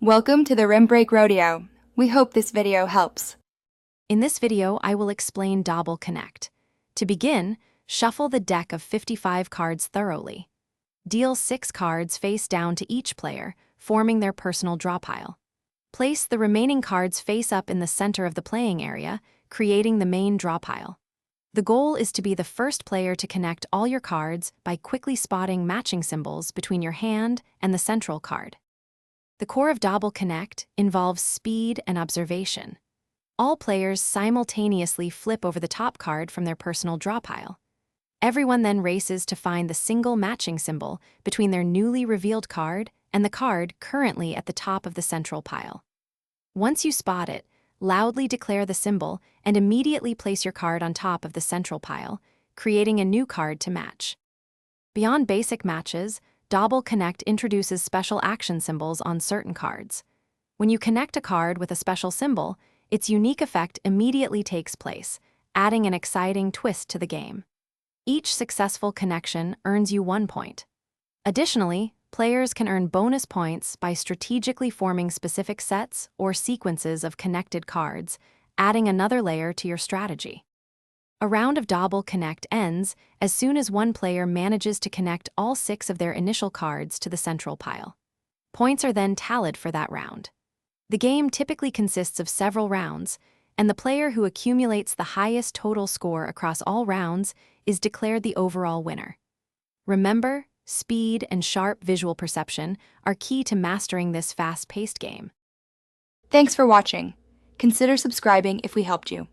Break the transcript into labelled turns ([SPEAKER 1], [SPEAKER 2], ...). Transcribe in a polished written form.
[SPEAKER 1] Welcome to the Rim Break Rodeo. We hope this video helps.
[SPEAKER 2] In this video, I will explain Dobble Connect. To begin, shuffle the deck of 55 cards thoroughly. Deal 6 cards face down to each player, forming their personal draw pile. Place the remaining cards face up in the center of the playing area, creating the main draw pile. The goal is to be the first player to connect all your cards by quickly spotting matching symbols between your hand and the central card. The core of Dobble Connect involves speed and observation. All players simultaneously flip over the top card from their personal draw pile. Everyone then races to find the single matching symbol between their newly revealed card and the card currently at the top of the central pile. Once you spot it, loudly declare the symbol and immediately place your card on top of the central pile, creating a new card to match. Beyond basic matches, Dobble Connect introduces special action symbols on certain cards. When you connect a card with a special symbol, its unique effect immediately takes place, adding an exciting twist to the game. Each successful connection earns you 1 point. Additionally, players can earn bonus points by strategically forming specific sets or sequences of connected cards, adding another layer to your strategy. A round of Dobble Connect ends as soon as one player manages to connect all 6 of their initial cards to the central pile. Points are then tallied for that round. The game typically consists of several rounds, and the player who accumulates the highest total score across all rounds is declared the overall winner. Remember, speed and sharp visual perception are key to mastering this fast-paced game.
[SPEAKER 1] Thanks for watching. Consider subscribing if we helped you.